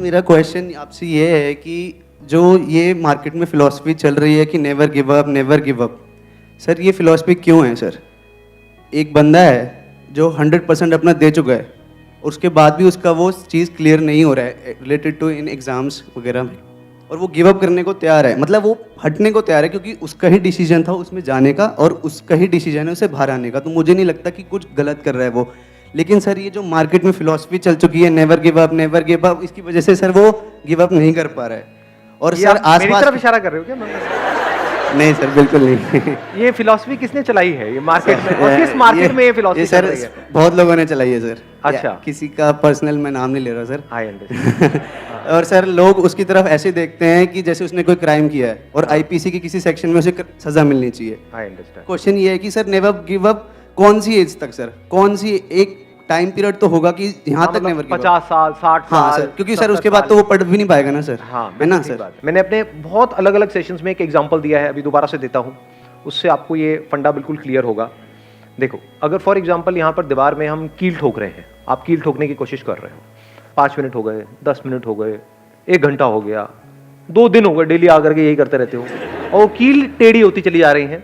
मेरा क्वेश्चन आपसे ये है कि जो ये मार्केट में फ़िलॉसफी चल रही है कि नेवर गिव अप, सर ये फ़िलॉसफी क्यों है सर? एक बंदा है जो 100% अपना दे चुका है, उसके बाद भी उसका वो चीज़ क्लियर नहीं हो रहा है रिलेटेड टू इन एग्ज़ाम्स वगैरह में, और वो गिव अप करने को तैयार है, मतलब वो हटने को तैयार है क्योंकि उसका ही डिसीजन था उसमें जाने का और उसका ही डिसीजन है उसे बाहर आने का। तो मुझे नहीं लगता कि कुछ गलत कर रहा है वो। लेकिन सर ये जो मार्केट में फ़िलॉसफी चल चुकी है नेवर गिव अप, इसकी वजह से सर वो गिव अप नहीं कर पा रहा है। और सर मेरी तरफ इशारा कर रहे हो क्या? नहीं सर, बिल्कुल नहीं। ये फिलॉसफी किसने चलाई है ये मार्केट में, और किस मार्केट में ये फिलॉसफी सर चल रही है? बहुत लोगों ने चलाई है सर। अच्छा। किसी का पर्सनल मैं नाम नहीं ले रहा सर। I understand. और सर लोग उसकी तरफ ऐसे देखते हैं कि जैसे उसने कोई क्राइम किया है और आईपीसी के किसी सेक्शन में उसे सजा मिलनी चाहिए। I understand. क्वेश्चन ये है कि सर नेवर गिव अप कौन सी एज तक सर, कौन सी एक टाइम पीरियड तो होगा कि यहाँ तक नेवर गिव अप? 50 साल 60 साल। हाँ सर, क्योंकि सर उसके बाद तो वो पढ़ भी नहीं पाएगा ना सर। हाँ है ना सर। सर? मैंने अपने बहुत अलग अलग सेशंस में एक एग्जांपल दिया है, अभी दोबारा से देता हूँ, उससे आपको ये फंडा बिल्कुल क्लियर होगा। देखो, अगर फॉर एग्जांपल यहाँ पर दीवार में हम कील ठोक रहे हैं, आप कील ठोकने की कोशिश कर रहे हो, 5 मिनट हो गए, 10 मिनट हो गए, 1 घंटा हो गया, 2 दिन हो गए, डेली आकर के यही करते रहते हो, और वो कील टेढ़ी होती चली जा रही हैं,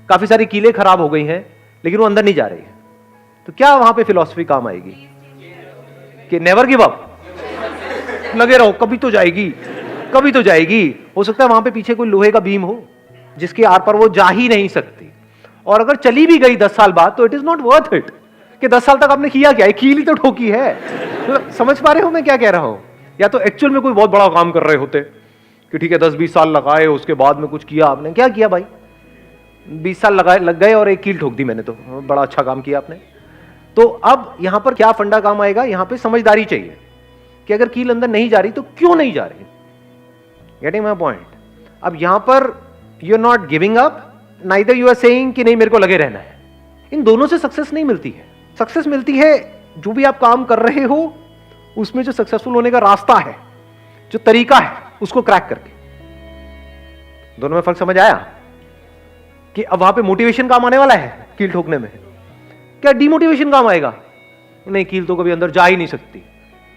काफी सारी कीलें खराब हो गई हैं, लेकिन वो अंदर नहीं जा रही है। तो क्या वहां पे फिलॉसफी काम आएगी कि नेवर गिव अप, लगे रहो, कभी तो जाएगी, कभी तो जाएगी। हो सकता है वहां पे पीछे कोई लोहे का बीम हो जिसके आर पर वो जा ही नहीं सकती, और अगर चली भी गई 10 साल बाद तो it is not worth it कि 10 साल तक आपने किया क्या है, कील ही तो ठोकी है। तो समझ पा रहे हो मैं क्या कह रहा हूं? या तो एक्चुअल में कोई बहुत बड़ा काम कर रहे होते कि ठीक है 10-20 साल लगाए, उसके बाद में कुछ किया आपने। क्या किया भाई? 20 साल लग गए और एक कील ठोक दी मैंने, तो बड़ा अच्छा काम किया आपने। तो अब यहां पर क्या फंडा काम आएगा? यहां पे समझदारी चाहिए कि अगर कील अंदर नहीं जा रही तो क्यों नहीं जा रही। Getting my point? अब यहां पर you are not giving up, neither you are saying कि नहीं मेरे को लगे रहना है। इन दोनों से सक्सेस नहीं मिलती है। सक्सेस मिलती है जो भी आप काम कर रहे हो उसमें जो सक्सेसफुल होने का रास्ता है, जो तरीका है, उसको क्रैक करके। दोनों में फर्क समझ आया? कि अब वहां पे मोटिवेशन काम आने वाला है कील ठोकने में, क्या डिमोटिवेशन काम आएगा? नहीं, कील तो कभी अंदर जा ही नहीं सकती,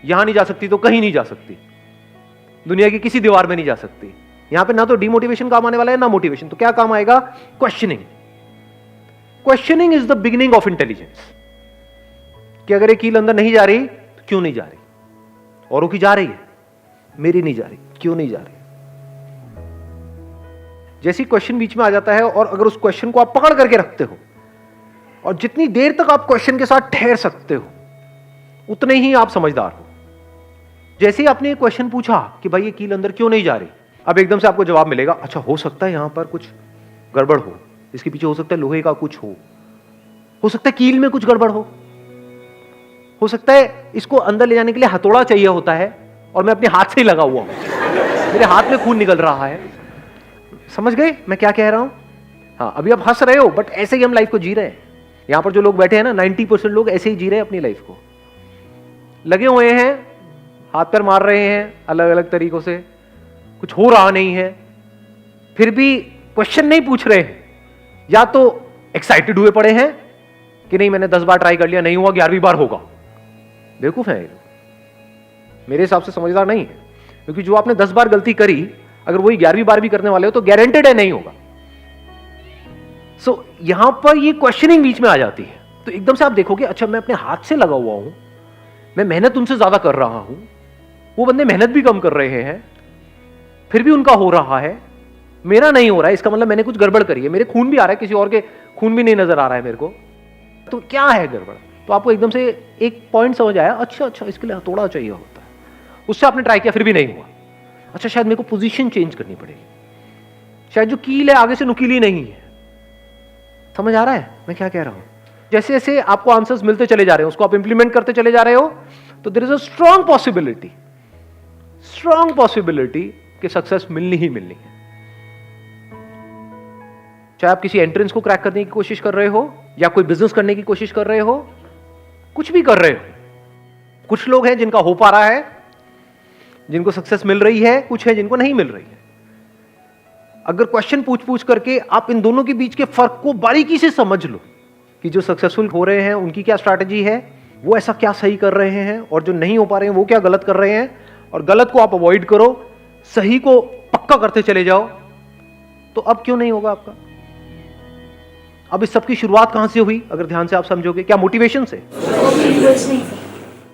यहां नहीं जा सकती तो कहीं नहीं जा सकती, दुनिया की किसी दीवार में नहीं जा सकती। यहां पे ना तो डिमोटिवेशन काम आने वाला है ना मोटिवेशन। तो क्या काम आएगा? Questioning. Questioning is the beginning of intelligence. कि अगर ये कील अंदर नहीं जा रही तो क्यों नहीं जा रही? औरों की जा रही है, मेरी नहीं जा रही, क्यों नहीं जा रही? जैसे क्वेश्चन बीच में आ जाता है और अगर उस क्वेश्चन को आप पकड़ करके रखते हो और जितनी देर तक आप क्वेश्चन के साथ ठहर सकते हो उतने ही आप समझदार हो। जैसे ही आपने क्वेश्चन पूछा कि भाई ये कील अंदर क्यों नहीं जा रही, अब एकदम से आपको जवाब मिलेगा, अच्छा हो सकता है यहां पर कुछ गड़बड़ हो, इसके पीछे हो सकता है लोहे का कुछ हो सकता है कील में कुछ गड़बड़ हो सकता है इसको अंदर ले जाने के लिए हथौड़ा चाहिए होता है और मैं अपने हाथ से ही लगा हुआ हूं, मेरे हाथ में खून निकल रहा है। समझ गए मैं क्या कह रहा हूं? हाँ, अभी आप हंस रहे हो बट ऐसे ही हम लाइफ को जी रहे हैं। यहां पर जो लोग बैठे हैं ना, 90% लोग ऐसे ही जी रहे हैं अपनी लाइफ को, लगे हुए हैं, हाथ पैर मार रहे हैं अलग अलग तरीकों से, कुछ हो रहा नहीं है, फिर भी क्वेश्चन नहीं पूछ रहे हैं। या तो एक्साइटेड हुए पड़े हैं कि नहीं मैंने 10 बार ट्राई कर लिया, नहीं हुआ, 11वीं बार होगा। बेवकूफ है, मेरे हिसाब से समझदार नहीं है, क्योंकि जो आपने 10 बार गलती करी अगर वही 11वीं बार भी करने वाले हो तो गारंटेड है नहीं होगा। सो यहां पर ये क्वेश्चनिंग बीच में आ जाती है। तो एकदम से आप देखोगे अच्छा मैं अपने हाथ से लगा हुआ हूं, मैं मेहनत उनसे ज्यादा कर रहा हूं, वो बंदे मेहनत भी कम कर रहे हैं, फिर भी उनका हो रहा है, मेरा नहीं हो रहा है, इसका मतलब मैंने कुछ गड़बड़ करी है, मेरे खून भी आ रहा है, किसी और के खून भी नहीं नजर आ रहा है मेरे को, तो क्या है गड़बड़? तो आपको एकदम से एक पॉइंट समझ आया, अच्छा इसके लिए हथौड़ा चाहिए होता है। उससे आपने ट्राई किया फिर भी नहीं हुआ, अच्छा शायद मेरे को पोजीशन चेंज करनी पड़ेगी, शायद जो कील है आगे से नुकीली नहीं है। समझ आ रहा है मैं क्या कह रहा हूं? जैसे जैसे आपको आंसर्स मिलते चले जा रहे हैं, उसको आप इंप्लीमेंट करते चले जा रहे हो, तो there is a strong possibility कि सक्सेस मिलनी ही मिलनी है। चाहे आप किसी एंट्रेंस को क्रैक करने की कोशिश कर रहे हो या कोई बिजनेस करने की कोशिश कर रहे हो, कुछ भी कर रहे हो। कुछ लोग हैं जिनका हो पा रहा है, जिनको सक्सेस मिल रही है, कुछ है जिनको नहीं मिल रही है। अगर क्वेश्चन पूछ करके आप इन दोनों के बीच के फर्क को बारीकी से समझ लो कि जो सक्सेसफुल हो रहे हैं उनकी क्या स्ट्रैटेजी है, वो ऐसा क्या सही कर रहे हैं, और जो नहीं हो पा रहे हैं वो क्या गलत कर रहे हैं, और गलत को आप अवॉइड करो, सही को पक्का करते चले जाओ, तो अब क्यों नहीं होगा आपका? अब इस सब की शुरुआत कहां से हुई अगर ध्यान से आप समझोगे? क्या मोटिवेशन से?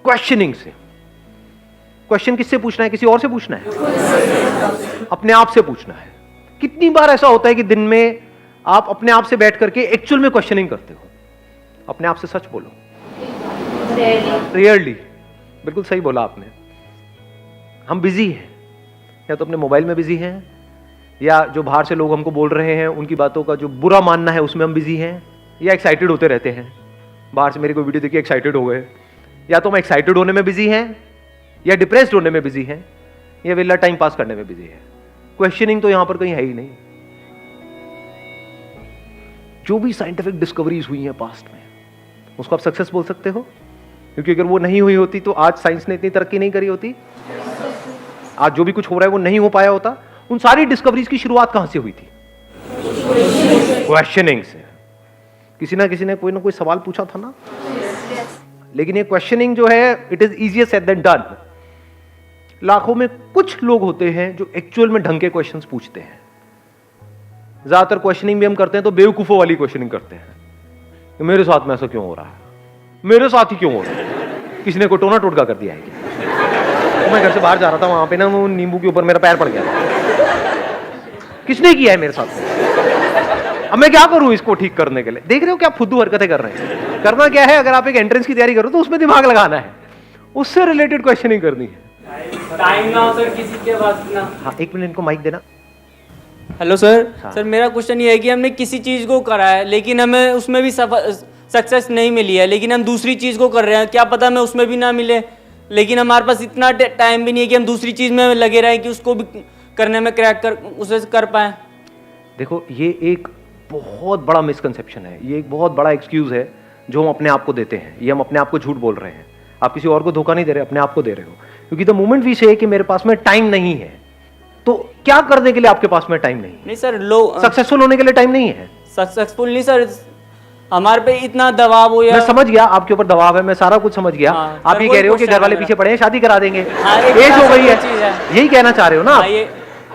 क्वेश्चनिंग से। क्वेश्चन किससे पूछना है? किसी और से पूछना है? अपने आप से पूछना है। कितनी बार ऐसा होता है कि दिन में आप अपने आप से बैठ करके एक्चुअल में क्वेश्चनिंग करते हो? अपने आप से सच बोलो। रेयरली। बिल्कुल सही बोला आपने। हम बिजी हैं, या तो अपने मोबाइल में बिजी हैं, या जो बाहर से लोग हमको बोल रहे हैं उनकी बातों का जो बुरा मानना है उसमें हम बिजी हैं, या एक्साइटेड होते रहते हैं। बाहर से मेरी कोई वीडियो देखिए एक्साइटेड हो गए, या तो हम एक्साइटेड होने में बिजी हैं, या डिप्रेस्ड होने में बिजी हैं, या वेला टाइम पास करने में बिजी है। क्वेश्चनिंग तो यहां पर कहीं है ही नहीं। जो भी साइंटिफिक डिस्कवरीज हुई हैं पास्ट में, उसको आप सक्सेस बोल सकते हो? क्योंकि अगर वो नहीं हुई होती तो आज साइंस ने इतनी तरक्की नहीं करी होती। आज जो भी कुछ हो रहा है वो नहीं हो पाया होता। उन सारी डिस्कवरीज की शुरुआत कहां से हुई थी? क्वेश्चनिंग से। किसी ना किसी ने कोई ना कोई सवाल पूछा था ना। लेकिन ये क्वेश्चनिंग जो है, it is easier said than done. लाखों में कुछ लोग होते हैं जो एक्चुअल में ढंग के क्वेश्चंस पूछते हैं। ज्यादातर क्वेश्चनिंग भी हम करते हैं तो बेवकूफों वाली क्वेश्चनिंग करते हैं कि मेरे साथ में ऐसा क्यों हो रहा है, मेरे साथ ही क्यों हो रहा है, किसी ने कोई टोना टोटका कर दिया है क्या? तो मैं घर से बाहर जा रहा था, वहां पे ना वो नींबू के ऊपर मेरा पैर पड़ गया। किसने किया है मेरे साथ? अब मैं क्या करूं इसको ठीक करने के लिए? देख रहे हो क्या फुद्दू हरकतें कर रहे हैं? करना क्या है, अगर आप एक एंट्रेंस की तैयारी करो तो उसमें दिमाग लगाना है, उससे रिलेटेड क्वेश्चनिंग करनी है। टाइम ना हो सर किसी के पास ना। हाँ, एक मिनट इनको माइक देना। Hello sir. सर मेरा क्वेश्चन ये है कि हमने किसी चीज़ को करा है लेकिन हमें उसमें भी सक्सेस नहीं मिली है, लेकिन हम दूसरी चीज़ को कर रहे हैं, क्या पता हमें उसमें भी ना मिले, लेकिन हमारे पास इतना टाइम भी नहीं है कि हम दूसरी चीज़ में लगे रहें कि उसको भी करने में क्रैक कर उसे कर पाएँ। देखो, ये एक बहुत बड़ा मिसकंसेप्शन है, ये एक बहुत बड़ा एक्सक्यूज है जो हम अपने आप को देते हैं। ये हम अपने आप को झूठ बोल रहे हैं। आप किसी और को धोखा नहीं दे रहे, अपने आप को दे रहे हो। क्योंकि द मोमेंट वी से कि मेरे पास में टाइम नहीं है, तो क्या करने के लिए आपके पास में टाइम नहीं सर, लोग सक्सेसफुल होने के लिए टाइम नहीं है। सक्सेसफुल नहीं सर, हमारे पे इतना दबाव हो या मैं समझ गया आपके ऊपर दबाव है, मैं सारा कुछ समझ गया। हाँ, आप ये कह रहे हो कि घर वाले पीछे पड़े हैं, शादी करा देंगे, हाँ, एज हो गई है, चीज़ है। यही कहना चाह रहे हो ना आप?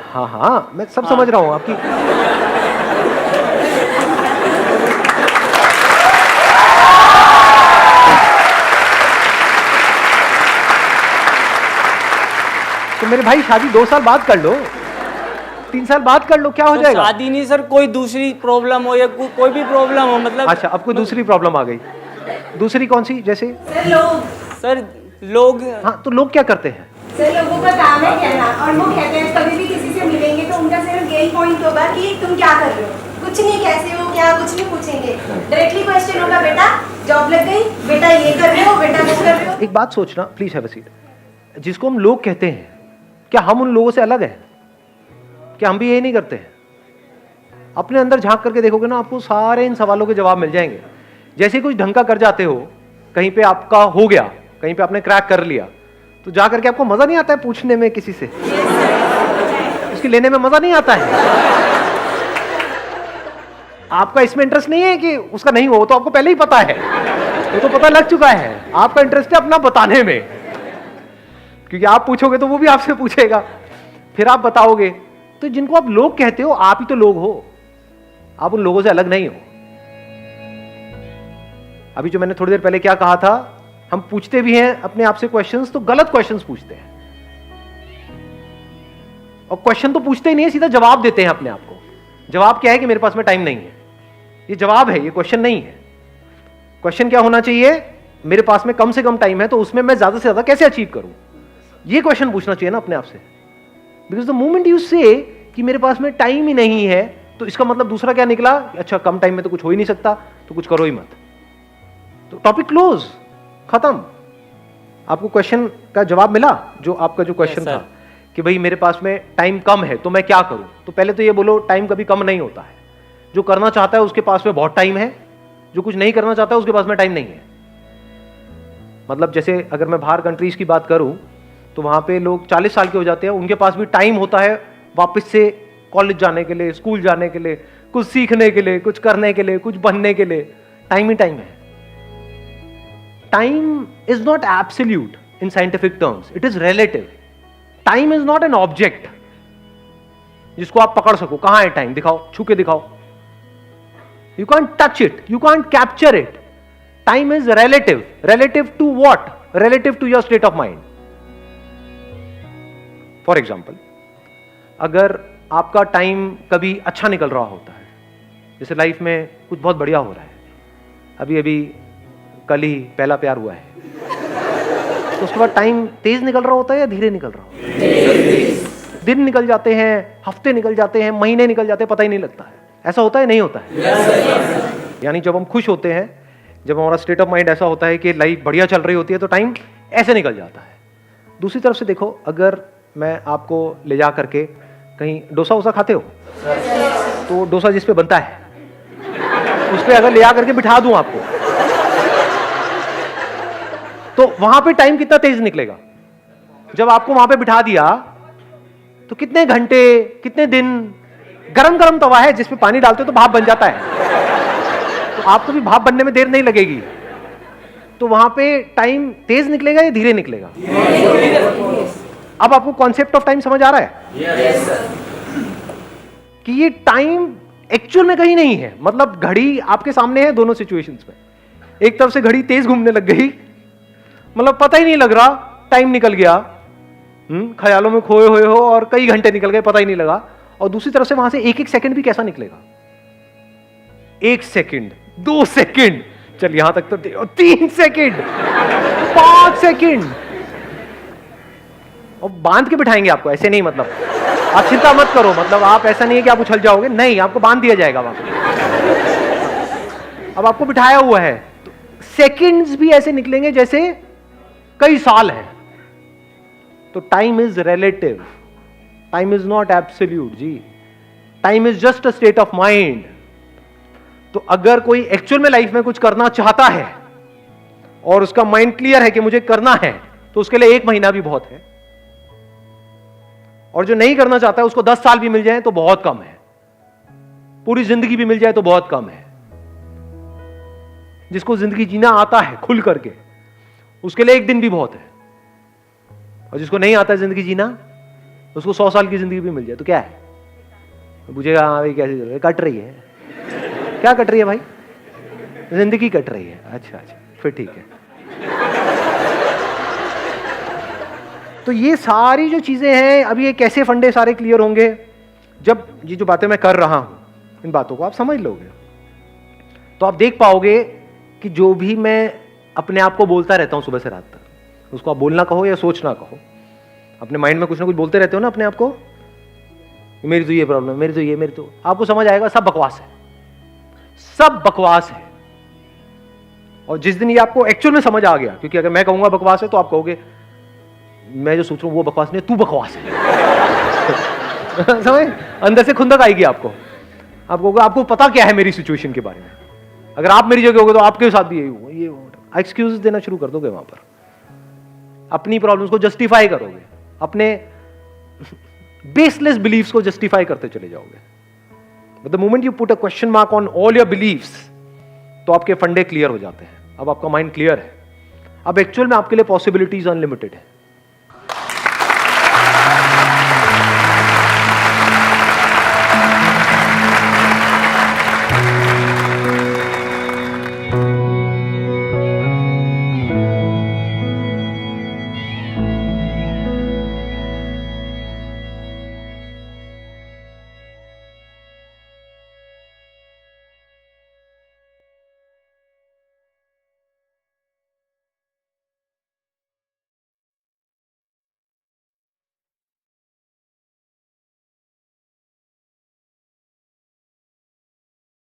हाँ, हाँ, मैं सब समझ रहा हूँ आपकी। तो मेरे भाई शादी 2 साल बाद कर लो, 3 साल बाद कर लो, क्या हो जाएगा? शादी नहीं सर, कोई दूसरी प्रॉब्लम हो या कोई भी प्रॉब्लम हो, मतलब अच्छा, अब कोई दूसरी प्रॉब्लम आ गई। दूसरी कौन सी? जैसे सर लोग हाँ, तो लोग क्या करते हैं? सर लोगों का काम है कहना, और वो कहते हैं कभी भी किसी से मिलेंगे तो उनका सिर्फ यही पॉइंट होगा कि तुम क्या कर रहे हो, कुछ नहीं, कैसे हो, क्या, कुछ नहीं पूछेंगे। डायरेक्टली क्वेश्चन होगा, बेटा जॉब लग गई, बेटा ये कर रहे हो, बेटा वो कर रहे हो। एक बात सोचना, प्लीज हैव अ सीट। जिसको हम लोग कहते हैं, क्या हम उन लोगों से अलग हैं? क्या हम भी यही नहीं करते हैं? अपने अंदर झांक करके देखोगे ना, आपको सारे इन सवालों के जवाब मिल जाएंगे। जैसे कुछ ढंग का कर जाते हो, कहीं पे आपका हो गया, कहीं पे आपने क्रैक कर लिया, तो जा करके आपको मजा नहीं आता है पूछने में किसी से, उसकी लेने में मजा नहीं आता है। आपका इसमें इंटरेस्ट नहीं है कि उसका नहीं हो, तो आपको पहले ही पता है, वो तो पता लग चुका है। आपका इंटरेस्ट है अपना बताने में, क्योंकि आप पूछोगे तो वो भी आपसे पूछेगा, फिर आप बताओगे। तो जिनको आप लोग कहते हो, आप ही तो लोग हो, आप उन लोगों से अलग नहीं हो। अभी जो मैंने थोड़ी देर पहले क्या कहा था, हम पूछते भी हैं अपने आप से क्वेश्चंस, तो गलत क्वेश्चंस पूछते हैं, और क्वेश्चन तो पूछते ही नहीं है, सीधा जवाब देते हैं अपने आप को। जवाब क्या है कि मेरे पास में टाइम नहीं है। ये जवाब है, ये क्वेश्चन नहीं है। क्वेश्चन क्या होना चाहिए? मेरे पास में कम से कम टाइम है, तो उसमें मैं ज्यादा से ज्यादा कैसे अचीव करूं, ये क्वेश्चन पूछना चाहिए ना अपने आप से। बिकॉज द मोमेंट यू से कि मेरे पास में टाइम ही नहीं है, तो इसका मतलब दूसरा क्या निकला? अच्छा, कम टाइम में तो कुछ हो ही नहीं सकता, तो कुछ करो ही मत, तो टॉपिक क्लोज, खत्म। आपको क्वेश्चन का जवाब मिला? जो आपका जो क्वेश्चन था कि भाई मेरे पास में टाइम कम है तो मैं क्या करूं, तो पहले तो ये बोलो, टाइम कभी कम नहीं होता है। जो करना चाहता है उसके पास में बहुत टाइम है, जो कुछ नहीं करना चाहता है उसके पास में टाइम नहीं है। मतलब जैसे अगर मैं बाहर कंट्रीज की बात करूं, तो वहां पे लोग 40 साल के हो जाते हैं, उनके पास भी टाइम होता है वापस से कॉलेज जाने के लिए, स्कूल जाने के लिए, कुछ सीखने के लिए, कुछ करने के लिए, कुछ बनने के लिए। टाइम ही टाइम है। Time is not absolute in scientific terms, it is relative. Time is not an object जिसको आप पकड़ सको। कहां है टाइम, दिखाओ, छू के दिखाओ। You can't touch it, you can't capture it. Time is relative. Relative to what? Relative to your state of mind. For example, अगर आपका टाइम कभी अच्छा निकल रहा होता है, जैसे लाइफ में कुछ बहुत बढ़िया हो रहा है, अभी अभी कल ही पहला प्यार हुआ है, तो उसके बाद टाइम तेज निकल रहा होता है या धीरे निकल रहा होता है? दिन निकल जाते हैं, हफ्ते निकल जाते हैं, महीने निकल जाते हैं, पता ही नहीं लगता है। ऐसा होता है नहीं होता है? यानी जब हम खुश होते हैं, जब हमारा स्टेट ऑफ माइंड ऐसा होता है कि लाइफ बढ़िया चल रही होती है, तो टाइम ऐसे निकल जाता है। दूसरी तरफ से देखो, अगर मैं आपको ले जा करके कहीं डोसा वोसा खाते हो, तो डोसा जिस पे बनता है उस पे अगर ले जा करके बिठा दूं आपको, तो वहां पे टाइम कितना तेज निकलेगा? जब आपको वहां पे बिठा दिया तो कितने घंटे, कितने दिन, गरम गरम तवा है जिसपे पानी डालते हो तो भाप बन जाता है, तो आपको भी भाप बनने में देर नहीं लगेगी। तो वहां पे टाइम तेज निकलेगा या धीरे निकलेगा? अब आपको कॉन्सेप्ट ऑफ टाइम समझ आ रहा है? कि ये टाइम एक्चुअल में कहीं नहीं है। मतलब घड़ी आपके सामने है दोनों सिचुएशंस में। एक तरफ से घड़ी तेज घूमने लग गई, मतलब पता ही नहीं लग रहा, टाइम निकल गया, ख्यालों में खोए हुए हो और कई घंटे निकल गए, पता ही नहीं लगा। और दूसरी तरफ से वहां से एक एक सेकंड भी कैसा निकलेगा? 1 सेकंड, 2 सेकंड, चल यहां तक तो 3 सेकंड, 5 सेकंड, और बांध के बिठाएंगे आपको, ऐसे नहीं। मतलब आप चिंता मत करो, मतलब आप ऐसा नहीं है कि आप उछल जाओगे, नहीं, आपको बांध दिया जाएगा वहां पे। अब आपको बिठाया हुआ है, तो सेकंड्स भी ऐसे निकलेंगे जैसे कई साल है। तो time is relative, time is not absolute जी। Time is just a state of mind. तो अगर कोई एक्चुअल में लाइफ में कुछ करना चाहता है और उसका माइंड क्लियर है कि मुझे करना है, तो उसके लिए 1 महीना भी बहुत है। और जो नहीं करना चाहता है उसको 10 साल भी मिल जाए तो बहुत कम है, पूरी जिंदगी भी मिल जाए तो बहुत कम है। जिसको जिंदगी जीना आता है खुल करके, उसके लिए 1 दिन भी बहुत है। और जिसको नहीं आता जिंदगी जीना, उसको 100 साल की जिंदगी भी मिल जाए तो क्या है? पूछेगा हाँ भाई कैसे कट रही है? क्या कट रही है भाई? जिंदगी कट रही है। अच्छा अच्छा, फिर ठीक है। तो ये सारी जो चीजें हैं, अभी ये कैसे फंडे सारे क्लियर होंगे जब ये जो बातें मैं कर रहा हूं, इन बातों को आप समझ लोगे, तो आप देख पाओगे कि जो भी मैं अपने आप को बोलता रहता हूं सुबह से रात तक, उसको आप बोलना कहो या सोचना कहो, अपने माइंड में कुछ ना कुछ बोलते रहते हो ना अपने आप को, मेरी तो ये प्रॉब्लम, मेरी तो ये, मेरी तो, आपको समझ आएगा सब बकवास है, सब बकवास है। और जिस दिन ये आपको एक्चुअल में समझ आ गया, क्योंकि अगर मैं कहूंगा बकवास है तो आप कहोगे मैं जो सोच रहा हूं वो बकवास नहीं, तू बकवास है। समझ, अंदर से खुंदक आएगी आपको, आप कहोगे आपको पता क्या है मेरी सिचुएशन के बारे में। अगर आप मेरी जगह होगे तो आपके साथ भी यही होगा, ये एक्सक्यूज देना शुरू कर दोगे, वहां पर अपनी प्रॉब्लम्स को जस्टिफाई करोगे, अपने बेसलेस बिलीफ्स को जस्टिफाई करते चले जाओगे। But the moment you put a question mark on all your beliefs, तो आपके फंडे क्लियर हो जाते हैं। अब आपका माइंड क्लियर है, अब एक्चुअल में आपके लिए पॉसिबिलिटीज अनलिमिटेड है।